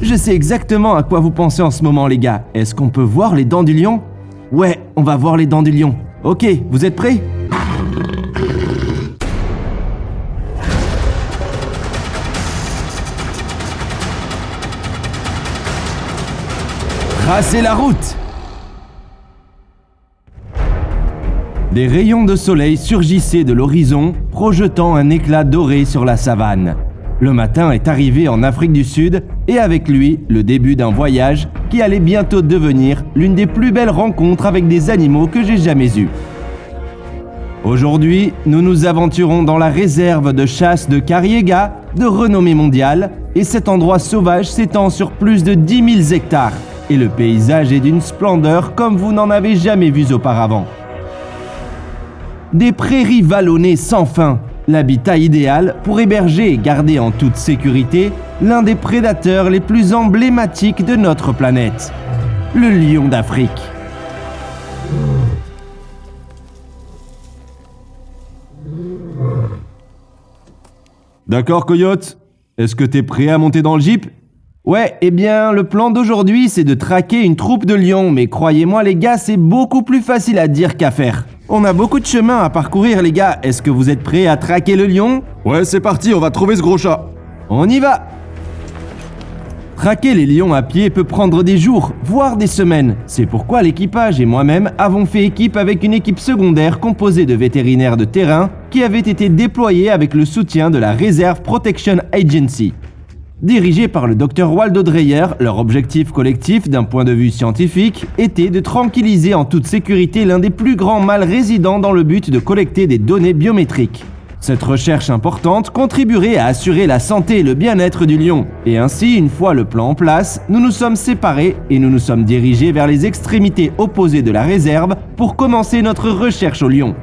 Je sais exactement à quoi vous pensez en ce moment les gars. Est-ce qu'on peut voir les dents du lion? Ouais, on va voir les dents du lion. Ok, vous êtes prêts? Tracez la route! Des rayons de soleil surgissaient de l'horizon, projetant un éclat doré sur la savane. Le matin est arrivé en Afrique du Sud et avec lui, le début d'un voyage qui allait bientôt devenir l'une des plus belles rencontres avec des animaux que j'ai jamais eues. Aujourd'hui, nous nous aventurons dans la réserve de chasse de Kariega, de renommée mondiale, et cet endroit sauvage s'étend sur plus de 10 000 hectares, et le paysage est d'une splendeur comme vous n'en avez jamais vu auparavant. Des prairies vallonnées sans fin, l'habitat idéal pour héberger et garder en toute sécurité l'un des prédateurs les plus emblématiques de notre planète, le lion d'Afrique. D'accord, Coyote? Est-ce que t'es prêt à monter dans le jeep? Ouais, eh bien, le plan d'aujourd'hui, c'est de traquer une troupe de lions, mais croyez-moi les gars, c'est beaucoup plus facile à dire qu'à faire. On a beaucoup de chemin à parcourir les gars, est-ce que vous êtes prêts à traquer le lion? Ouais, c'est parti, on va trouver ce gros chat. On y va! Traquer les lions à pied peut prendre des jours, voire des semaines. C'est pourquoi l'équipage et moi-même avons fait équipe avec une équipe secondaire composée de vétérinaires de terrain qui avait été déployée avec le soutien de la Reserve Protection Agency. Dirigés par le Dr Waldo Dreyer, leur objectif collectif d'un point de vue scientifique était de tranquilliser en toute sécurité l'un des plus grands mâles résidents dans le but de collecter des données biométriques. Cette recherche importante contribuerait à assurer la santé et le bien-être du lion. Et ainsi, une fois le plan en place, nous nous sommes séparés et nous nous sommes dirigés vers les extrémités opposées de la réserve pour commencer notre recherche au lion.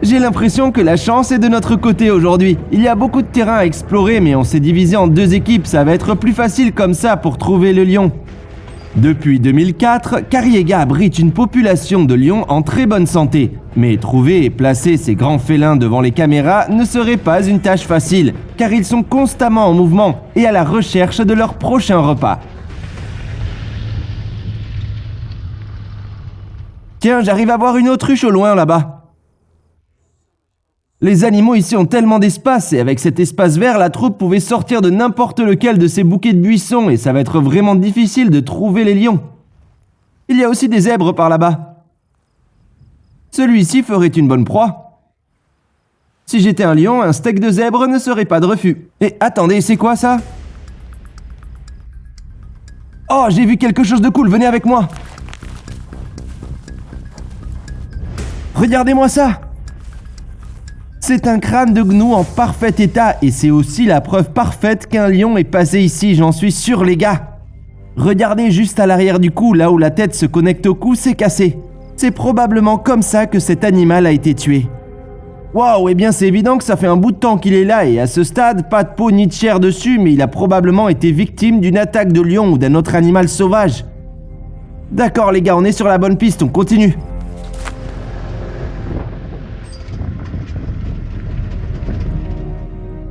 J'ai l'impression que la chance est de notre côté aujourd'hui. Il y a beaucoup de terrain à explorer, mais on s'est divisé en deux équipes, ça va être plus facile comme ça pour trouver le lion. Depuis 2004, Kariega abrite une population de lions en très bonne santé. Mais trouver et placer ces grands félins devant les caméras ne serait pas une tâche facile, car ils sont constamment en mouvement et à la recherche de leur prochain repas. Tiens, j'arrive à voir une autruche au loin là-bas. Les animaux ici ont tellement d'espace et avec cet espace vert, la troupe pouvait sortir de n'importe lequel de ces bouquets de buissons et ça va être vraiment difficile de trouver les lions. Il y a aussi des zèbres par là-bas. Celui-ci ferait une bonne proie. Si j'étais un lion, un steak de zèbre ne serait pas de refus. Et attendez, c'est quoi ça? Oh, j'ai vu quelque chose de cool, venez avec moi. Regardez-moi ça! C'est un crâne de gnou en parfait état et c'est aussi la preuve parfaite qu'un lion est passé ici, j'en suis sûr les gars. Regardez juste à l'arrière du cou, là où la tête se connecte au cou, c'est cassé. C'est probablement comme ça que cet animal a été tué. Waouh, eh bien c'est évident que ça fait un bout de temps qu'il est là et à ce stade, pas de peau ni de chair dessus, mais il a probablement été victime d'une attaque de lion ou d'un autre animal sauvage. D'accord les gars, on est sur la bonne piste, on continue.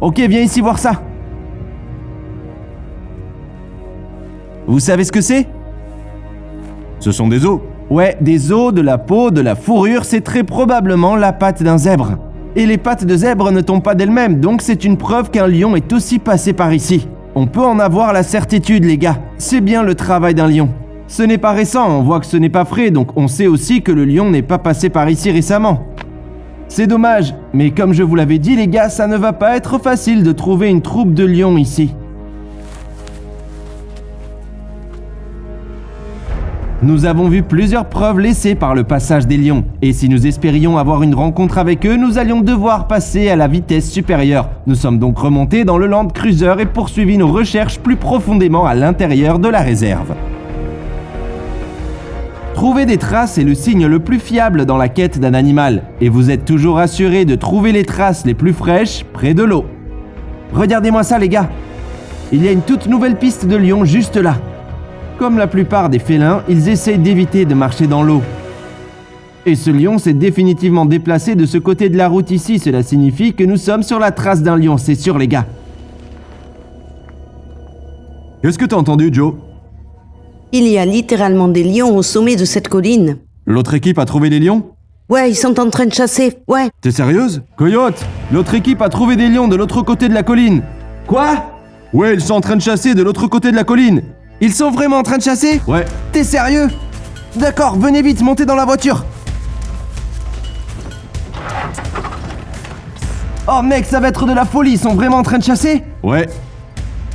Ok, viens ici voir ça. Vous savez ce que c'est? Ce sont des os. Ouais, des os, de la peau, de la fourrure, c'est très probablement la patte d'un zèbre. Et les pattes de zèbre ne tombent pas d'elles-mêmes, donc c'est une preuve qu'un lion est aussi passé par ici. On peut en avoir la certitude, les gars. C'est bien le travail d'un lion. Ce n'est pas récent, on voit que ce n'est pas frais, donc on sait aussi que le lion n'est pas passé par ici récemment. C'est dommage, mais comme je vous l'avais dit les gars, ça ne va pas être facile de trouver une troupe de lions ici. Nous avons vu plusieurs preuves laissées par le passage des lions, et si nous espérions avoir une rencontre avec eux, nous allions devoir passer à la vitesse supérieure. Nous sommes donc remontés dans le Land Cruiser et poursuivi nos recherches plus profondément à l'intérieur de la réserve. Trouver des traces est le signe le plus fiable dans la quête d'un animal, et vous êtes toujours assuré de trouver les traces les plus fraîches près de l'eau. Regardez-moi ça les gars, il y a une toute nouvelle piste de lions juste là. Comme la plupart des félins, ils essayent d'éviter de marcher dans l'eau. Et ce lion s'est définitivement déplacé de ce côté de la route ici, cela signifie que nous sommes sur la trace d'un lion, c'est sûr les gars. Qu'est-ce que t'as entendu, Joe? Il y a littéralement des lions au sommet de cette colline. L'autre équipe a trouvé des lions? Ouais, ils sont en train de chasser, ouais. T'es sérieuse? Coyote, l'autre équipe a trouvé des lions de l'autre côté de la colline. Quoi? Ouais, ils sont en train de chasser de l'autre côté de la colline. Ils sont vraiment en train de chasser? Ouais. T'es sérieux? D'accord, venez vite, montez dans la voiture. Oh mec, ça va être de la folie, ils sont vraiment en train de chasser? Ouais.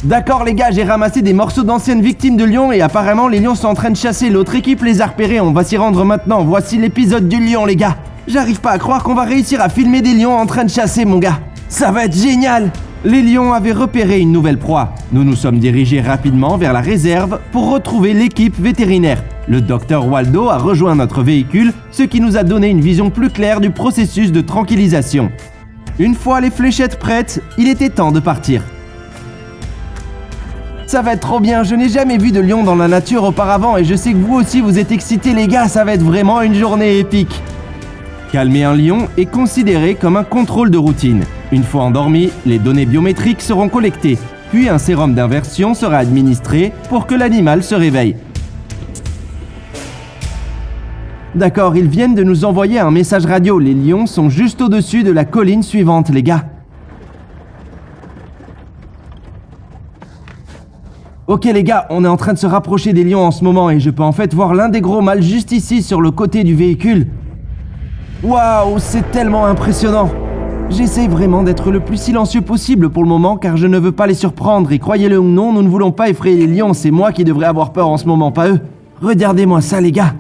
D'accord les gars, j'ai ramassé des morceaux d'anciennes victimes de lions et apparemment les lions sont en train de chasser. L'autre équipe les a repérés, on va s'y rendre maintenant. Voici l'épisode du lion les gars. J'arrive pas à croire qu'on va réussir à filmer des lions en train de chasser mon gars. Ça va être génial. Les lions avaient repéré une nouvelle proie. Nous nous sommes dirigés rapidement vers la réserve pour retrouver l'équipe vétérinaire. Le docteur Waldo a rejoint notre véhicule, ce qui nous a donné une vision plus claire du processus de tranquillisation. Une fois les fléchettes prêtes, il était temps de partir. Ça va être trop bien, je n'ai jamais vu de lion dans la nature auparavant et je sais que vous aussi vous êtes excités les gars, ça va être vraiment une journée épique. Calmer un lion est considéré comme un contrôle de routine. Une fois endormi, les données biométriques seront collectées, puis un sérum d'inversion sera administré pour que l'animal se réveille. D'accord, ils viennent de nous envoyer un message radio, les lions sont juste au-dessus de la colline suivante les gars. Ok les gars, on est en train de se rapprocher des lions en ce moment et je peux en fait voir l'un des gros mâles juste ici sur le côté du véhicule. Waouh, c'est tellement impressionnant. J'essaie vraiment d'être le plus silencieux possible pour le moment car je ne veux pas les surprendre et croyez-le ou non, nous ne voulons pas effrayer les lions, c'est moi qui devrais avoir peur en ce moment, pas eux. Regardez-moi ça les gars.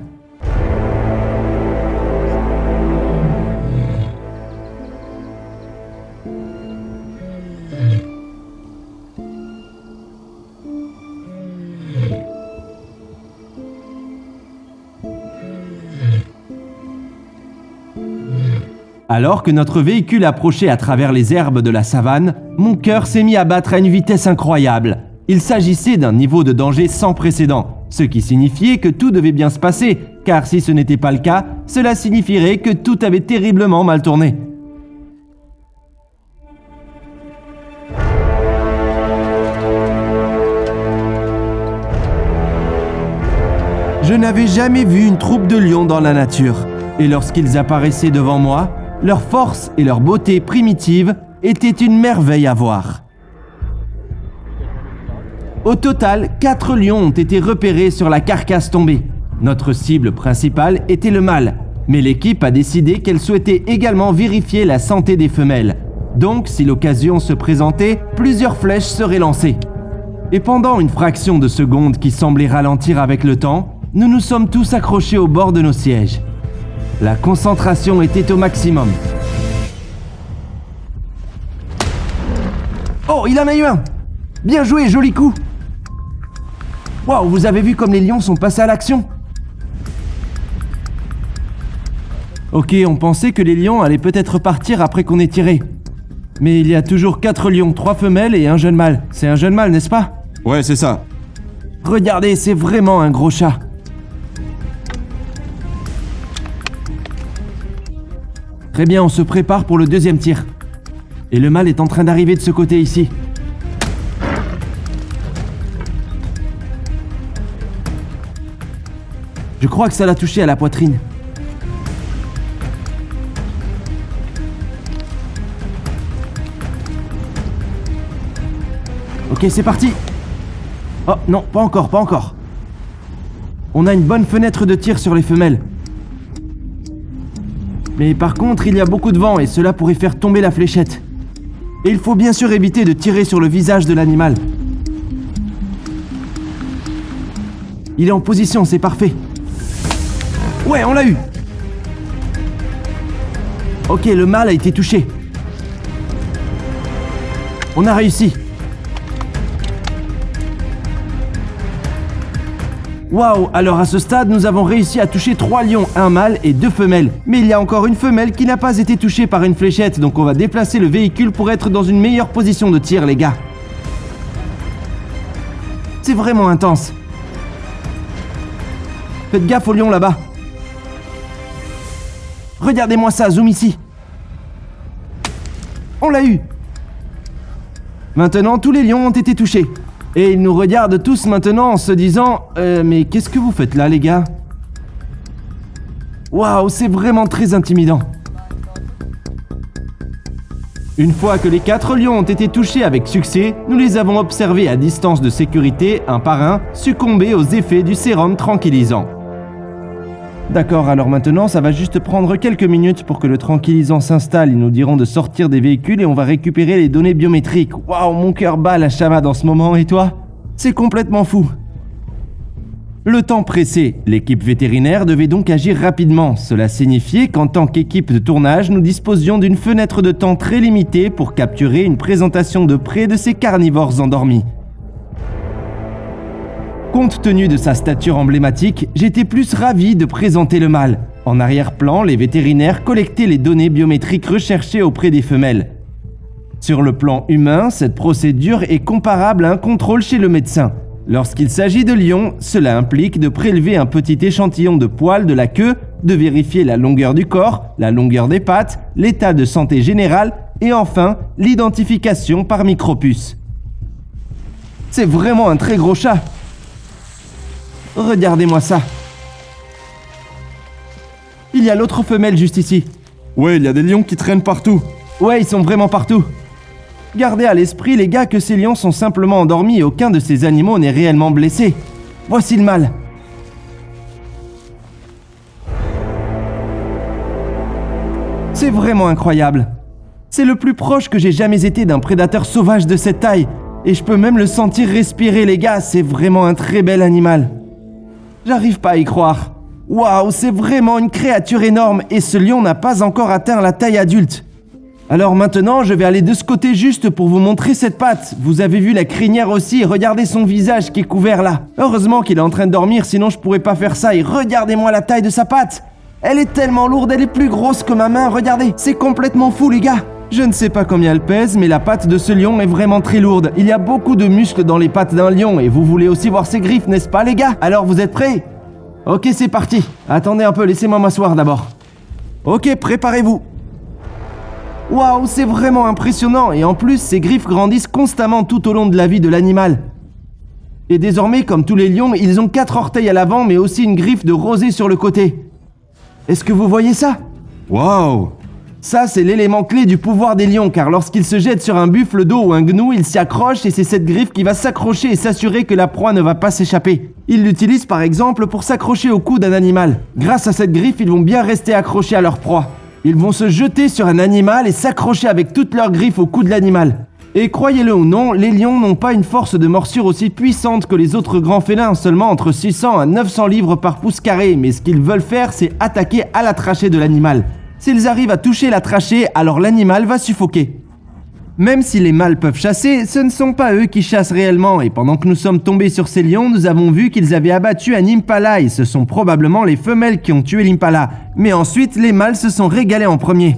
Alors que notre véhicule approchait à travers les herbes de la savane, mon cœur s'est mis à battre à une vitesse incroyable. Il s'agissait d'un niveau de danger sans précédent, ce qui signifiait que tout devait bien se passer, car si ce n'était pas le cas, cela signifierait que tout avait terriblement mal tourné. Je n'avais jamais vu une troupe de lions dans la nature, et lorsqu'ils apparaissaient devant moi, leur force et leur beauté primitive étaient une merveille à voir. Au total, 4 lions ont été repérés sur la carcasse tombée. Notre cible principale était le mâle, mais l'équipe a décidé qu'elle souhaitait également vérifier la santé des femelles. Donc, si l'occasion se présentait, plusieurs flèches seraient lancées. Et pendant une fraction de seconde qui semblait ralentir avec le temps, nous nous sommes tous accrochés au bord de nos sièges. La concentration était au maximum. Oh, il en a eu un! Bien joué, joli coup! Waouh, vous avez vu comme les lions sont passés à l'action? Ok, on pensait que les lions allaient peut-être partir après qu'on ait tiré. Mais il y a toujours 4 lions, 3 femelles et un jeune mâle. C'est un jeune mâle, n'est-ce pas? Ouais, c'est ça. Regardez, c'est vraiment un gros chat. Très bien, on se prépare pour le deuxième tir. Et le mâle est en train d'arriver de ce côté ici. Je crois que ça l'a touché à la poitrine. Ok, c'est parti. Oh non, pas encore, pas encore. On a une bonne fenêtre de tir sur les femelles. Mais par contre, il y a beaucoup de vent et cela pourrait faire tomber la fléchette. Et il faut bien sûr éviter de tirer sur le visage de l'animal. Il est en position, c'est parfait. Ouais, on l'a eu. Ok, le mâle a été touché. On a réussi. Waouh, alors à ce stade, nous avons réussi à toucher 3 lions, un mâle et 2 femelles. Mais il y a encore une femelle qui n'a pas été touchée par une fléchette, donc on va déplacer le véhicule pour être dans une meilleure position de tir, les gars. C'est vraiment intense. Faites gaffe aux lions là-bas. Regardez-moi ça, zoom ici. On l'a eu. Maintenant, tous les lions ont été touchés. Et ils nous regardent tous maintenant en se disant « Mais qu'est-ce que vous faites là, les gars ?» Waouh, c'est vraiment très intimidant. Une fois que les 4 lions ont été touchés avec succès, nous les avons observés à distance de sécurité, un par un, succomber aux effets du sérum tranquillisant. D'accord, alors maintenant, ça va juste prendre quelques minutes pour que le tranquillisant s'installe. Ils nous diront de sortir des véhicules et on va récupérer les données biométriques. Waouh, mon cœur bat la chamade en ce moment, et toi? C'est complètement fou. Le temps pressé, l'équipe vétérinaire devait donc agir rapidement. Cela signifiait qu'en tant qu'équipe de tournage, nous disposions d'une fenêtre de temps très limitée pour capturer une présentation de près de ces carnivores endormis. Compte tenu de sa stature emblématique, j'étais plus ravi de présenter le mâle. En arrière-plan, les vétérinaires collectaient les données biométriques recherchées auprès des femelles. Sur le plan humain, cette procédure est comparable à un contrôle chez le médecin. Lorsqu'il s'agit de lions, cela implique de prélever un petit échantillon de poils de la queue, de vérifier la longueur du corps, la longueur des pattes, l'état de santé général et enfin l'identification par micropuce. C'est vraiment un très gros chat. Regardez-moi ça. Il y a l'autre femelle juste ici. Ouais, il y a des lions qui traînent partout. Ouais, ils sont vraiment partout. Gardez à l'esprit, les gars, que ces lions sont simplement endormis et aucun de ces animaux n'est réellement blessé. Voici le mâle. C'est vraiment incroyable. C'est le plus proche que j'ai jamais été d'un prédateur sauvage de cette taille. Et je peux même le sentir respirer, les gars. C'est vraiment un très bel animal. J'arrive pas à y croire. Waouh, c'est vraiment une créature énorme et ce lion n'a pas encore atteint la taille adulte. Alors maintenant, je vais aller de ce côté juste pour vous montrer cette patte. Vous avez vu la crinière aussi, regardez son visage qui est couvert là. Heureusement qu'il est en train de dormir, sinon je pourrais pas faire ça. Et regardez-moi la taille de sa patte. Elle est tellement lourde, elle est plus grosse que ma main, regardez. C'est complètement fou, les gars. Je ne sais pas combien elle pèse, mais la patte de ce lion est vraiment très lourde. Il y a beaucoup de muscles dans les pattes d'un lion et vous voulez aussi voir ses griffes, n'est-ce pas, les gars? Alors vous êtes prêts? Ok, c'est parti. Attendez un peu, laissez-moi m'asseoir d'abord. Ok, préparez-vous. Waouh, c'est vraiment impressionnant et en plus, ses griffes grandissent constamment tout au long de la vie de l'animal. Et désormais, comme tous les lions, ils ont 4 orteils à l'avant mais aussi une griffe de rosée sur le côté. Est-ce que vous voyez ça? Waouh! Ça, c'est l'élément clé du pouvoir des lions, car lorsqu'ils se jettent sur un buffle d'eau ou un gnou, ils s'y accrochent et c'est cette griffe qui va s'accrocher et s'assurer que la proie ne va pas s'échapper. Ils l'utilisent par exemple pour s'accrocher au cou d'un animal. Grâce à cette griffe, ils vont bien rester accrochés à leur proie. Ils vont se jeter sur un animal et s'accrocher avec toutes leurs griffes au cou de l'animal. Et croyez-le ou non, les lions n'ont pas une force de morsure aussi puissante que les autres grands félins, seulement entre 600 à 900 livres par pouce carré, mais ce qu'ils veulent faire, c'est attaquer à la trachée de l'animal. S'ils arrivent à toucher la trachée, alors l'animal va suffoquer. Même si les mâles peuvent chasser, ce ne sont pas eux qui chassent réellement, et pendant que nous sommes tombés sur ces lions, nous avons vu qu'ils avaient abattu un impala, et ce sont probablement les femelles qui ont tué l'impala. Mais ensuite, les mâles se sont régalés en premier.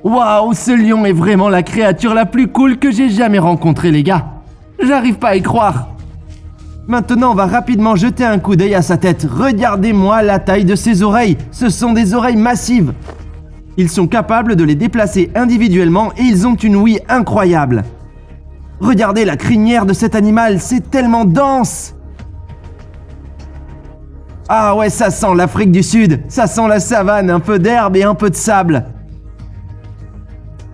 Waouh, ce lion est vraiment la créature la plus cool que j'ai jamais rencontrée, les gars. J'arrive pas à y croire. Maintenant, on va rapidement jeter un coup d'œil à sa tête. Regardez-moi la taille de ses oreilles. Ce sont des oreilles massives. Ils sont capables de les déplacer individuellement et ils ont une ouïe incroyable. Regardez la crinière de cet animal, c'est tellement dense. Ah ouais, ça sent l'Afrique du Sud. Ça sent la savane, un peu d'herbe et un peu de sable.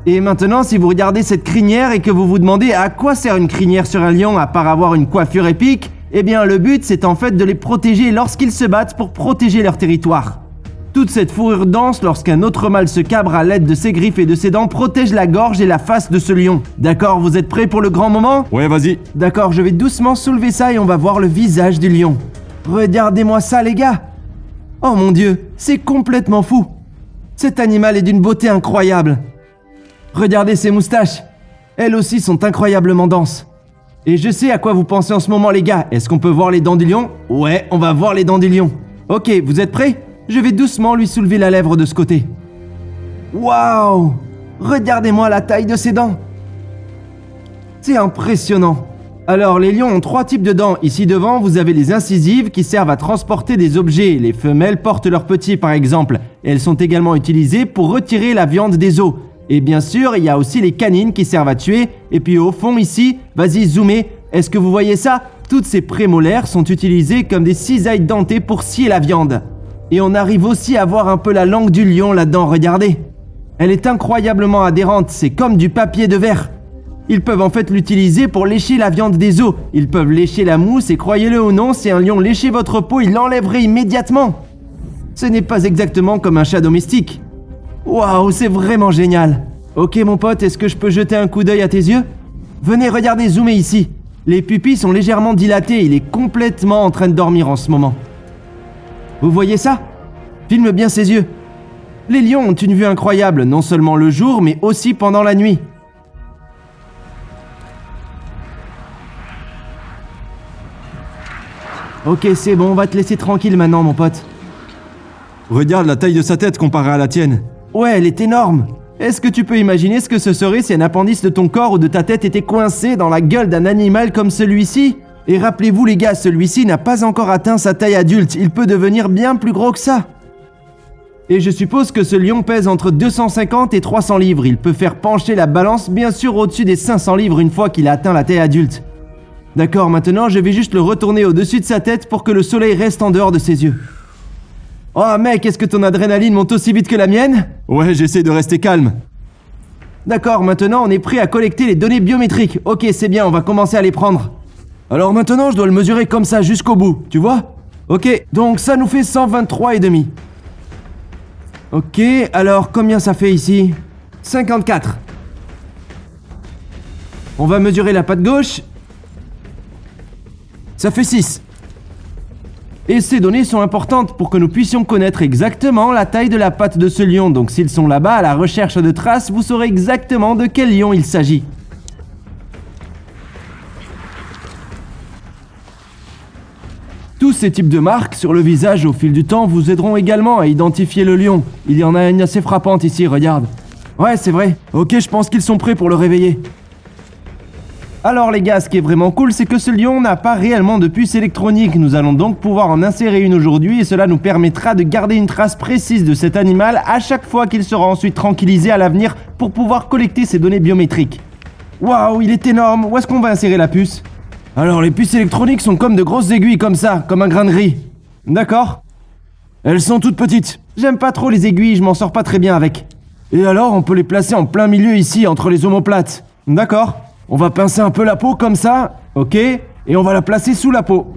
Et maintenant, si vous regardez cette crinière et que vous vous demandez à quoi sert une crinière sur un lion à part avoir une coiffure épique, eh bien le but c'est en fait de les protéger lorsqu'ils se battent pour protéger leur territoire. Toute cette fourrure dense lorsqu'un autre mâle se cabre à l'aide de ses griffes et de ses dents protège la gorge et la face de ce lion. D'accord, vous êtes prêts pour le grand moment? Ouais, vas-y. D'accord, je vais doucement soulever ça et on va voir le visage du lion. Regardez-moi ça, les gars. Oh mon Dieu, c'est complètement fou. Cet animal est d'une beauté incroyable. Regardez ses moustaches. Elles aussi sont incroyablement denses. Et je sais à quoi vous pensez en ce moment, les gars. Est-ce qu'on peut voir les dents du lion? Ouais, on va voir les dents du lion. Ok, vous êtes prêts? Je vais doucement lui soulever la lèvre de ce côté. Waouh! Regardez-moi la taille de ses dents. C'est impressionnant. Alors, les lions ont 3 types de dents. Ici devant, vous avez les incisives qui servent à transporter des objets. Les femelles portent leurs petits, par exemple. Elles sont également utilisées pour retirer la viande des os. Et bien sûr, il y a aussi les canines qui servent à tuer. Et puis au fond ici, vas-y zoomez, est-ce que vous voyez ça? Toutes ces prémolaires sont utilisées comme des cisailles dentées pour scier la viande. Et on arrive aussi à voir un peu la langue du lion là-dedans, regardez. Elle est incroyablement adhérente, c'est comme du papier de verre. Ils peuvent en fait l'utiliser pour lécher la viande des os. Ils peuvent lécher la mousse et croyez-le ou non, si un lion léchait votre peau, il l'enlèverait immédiatement. Ce n'est pas exactement comme un chat domestique. Waouh, c'est vraiment génial. Ok mon pote, est-ce que je peux jeter un coup d'œil à tes yeux? Venez, regardez, zoomez ici. Les pupilles sont légèrement dilatées, il est complètement en train de dormir en ce moment. Vous voyez ça? Filme bien ses yeux. Les lions ont une vue incroyable, non seulement le jour, mais aussi pendant la nuit. Ok, c'est bon, on va te laisser tranquille maintenant, mon pote. Regarde la taille de sa tête comparée à la tienne. Ouais, elle est énorme. Est-ce que tu peux imaginer ce que ce serait si un appendice de ton corps ou de ta tête était coincé dans la gueule d'un animal comme celui-ci? Et rappelez-vous les gars, celui-ci n'a pas encore atteint sa taille adulte, il peut devenir bien plus gros que ça. Et je suppose que ce lion pèse entre 250 et 300 livres, il peut faire pencher la balance bien sûr au-dessus des 500 livres une fois qu'il a atteint la taille adulte. D'accord, maintenant je vais juste le retourner au-dessus de sa tête pour que le soleil reste en dehors de ses yeux. Oh mec, est-ce que ton adrénaline monte aussi vite que la mienne? Ouais, j'essaie de rester calme. D'accord, maintenant on est prêt à collecter les données biométriques. Ok, c'est bien, on va commencer à les prendre. Alors maintenant je dois le mesurer comme ça jusqu'au bout, tu vois? Ok, donc ça nous fait 123,5. Ok, alors combien ça fait ici? 54. On va mesurer la patte gauche. Ça fait 6. Et ces données sont importantes pour que nous puissions connaître exactement la taille de la patte de ce lion. Donc s'ils sont là-bas à la recherche de traces, vous saurez exactement de quel lion il s'agit. Tous ces types de marques sur le visage au fil du temps vous aideront également à identifier le lion. Il y en a une assez frappante ici, regarde. Ouais, c'est vrai. Ok, je pense qu'ils sont prêts pour le réveiller. Alors les gars, ce qui est vraiment cool, c'est que ce lion n'a pas réellement de puce électronique. Nous allons donc pouvoir en insérer une aujourd'hui et cela nous permettra de garder une trace précise de cet animal à chaque fois qu'il sera ensuite tranquillisé à l'avenir pour pouvoir collecter ses données biométriques. Waouh, il est énorme. Où est-ce qu'on va insérer la puce? Alors les puces électroniques sont comme de grosses aiguilles comme ça, comme un grain de riz. D'accord? Elles sont toutes petites. J'aime pas trop les aiguilles, je m'en sors pas très bien avec. Et alors, on peut les placer en plein milieu ici, entre les omoplates. D'accord? On va pincer un peu la peau comme ça, ok? Et on va la placer sous la peau.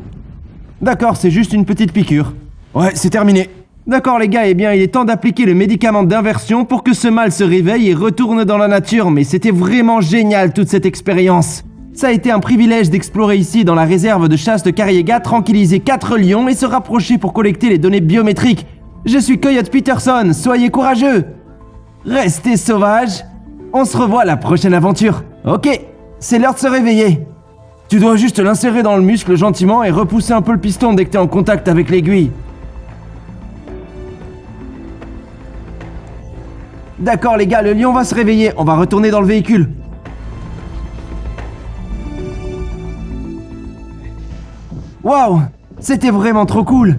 D'accord, c'est juste une petite piqûre. Ouais, c'est terminé. D'accord les gars, eh bien il est temps d'appliquer le médicament d'inversion pour que ce mâle se réveille et retourne dans la nature, mais c'était vraiment génial toute cette expérience. Ça a été un privilège d'explorer ici dans la réserve de chasse de Kariega, tranquilliser 4 lions et se rapprocher pour collecter les données biométriques. Je suis Coyote Peterson, soyez courageux. Restez sauvages. On se revoit à la prochaine aventure. Ok, c'est l'heure de se réveiller. Tu dois juste l'insérer dans le muscle gentiment et repousser un peu le piston dès que t'es en contact avec l'aiguille. D'accord les gars, le lion va se réveiller, on va retourner dans le véhicule. Waouh, c'était vraiment trop cool.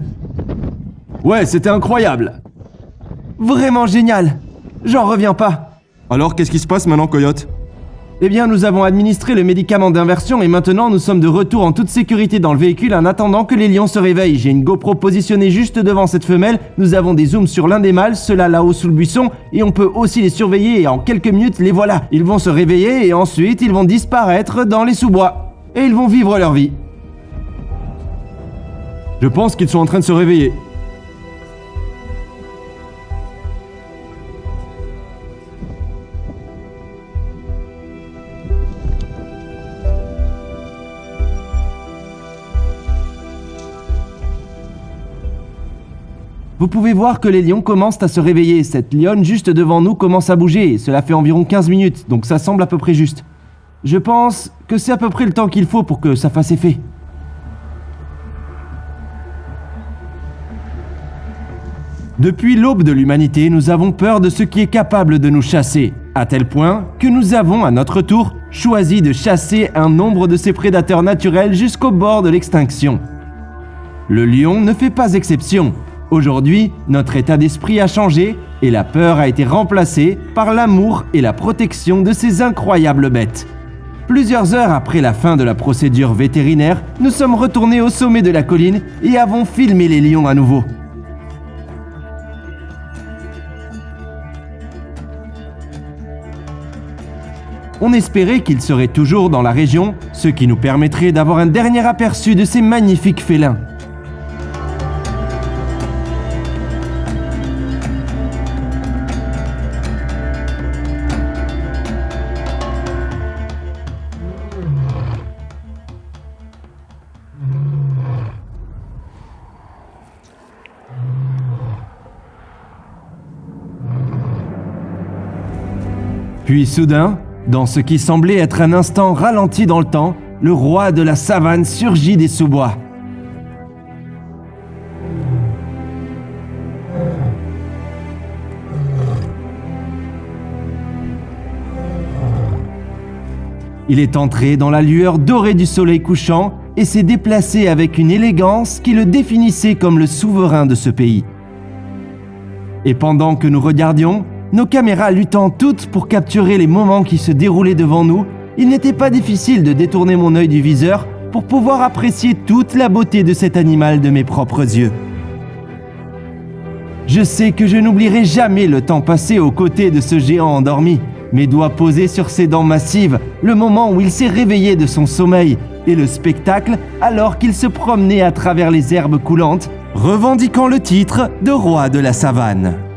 Ouais, c'était incroyable. Vraiment génial. J'en reviens pas. Alors, qu'est-ce qui se passe maintenant, Coyote? Eh bien, nous avons administré le médicament d'inversion et maintenant nous sommes de retour en toute sécurité dans le véhicule en attendant que les lions se réveillent. J'ai une GoPro positionnée juste devant cette femelle, nous avons des zooms sur l'un des mâles, ceux-là là-haut sous le buisson, et on peut aussi les surveiller et en quelques minutes, les voilà. Ils vont se réveiller et ensuite ils vont disparaître dans les sous-bois. Et ils vont vivre leur vie. Je pense qu'ils sont en train de se réveiller. Vous pouvez voir que les lions commencent à se réveiller. Cette lionne juste devant nous commence à bouger. Cela fait environ 15 minutes, donc ça semble à peu près juste. Je pense que c'est à peu près le temps qu'il faut pour que ça fasse effet. Depuis l'aube de l'humanité, nous avons peur de ce qui est capable de nous chasser, à tel point que nous avons, à notre tour, choisi de chasser un nombre de ces prédateurs naturels jusqu'au bord de l'extinction. Le lion ne fait pas exception. Aujourd'hui, notre état d'esprit a changé et la peur a été remplacée par l'amour et la protection de ces incroyables bêtes. Plusieurs heures après la fin de la procédure vétérinaire, nous sommes retournés au sommet de la colline et avons filmé les lions à nouveau. On espérait qu'ils seraient toujours dans la région, ce qui nous permettrait d'avoir un dernier aperçu de ces magnifiques félins. Puis soudain, dans ce qui semblait être un instant ralenti dans le temps, le roi de la savane surgit des sous-bois. Il est entré dans la lueur dorée du soleil couchant et s'est déplacé avec une élégance qui le définissait comme le souverain de ce pays. Et pendant que nous regardions, nos caméras luttant toutes pour capturer les moments qui se déroulaient devant nous, il n'était pas difficile de détourner mon œil du viseur pour pouvoir apprécier toute la beauté de cet animal de mes propres yeux. Je sais que je n'oublierai jamais le temps passé aux côtés de ce géant endormi, mes doigts posés sur ses dents massives, le moment où il s'est réveillé de son sommeil et le spectacle alors qu'il se promenait à travers les herbes coulantes, revendiquant le titre de roi de la savane.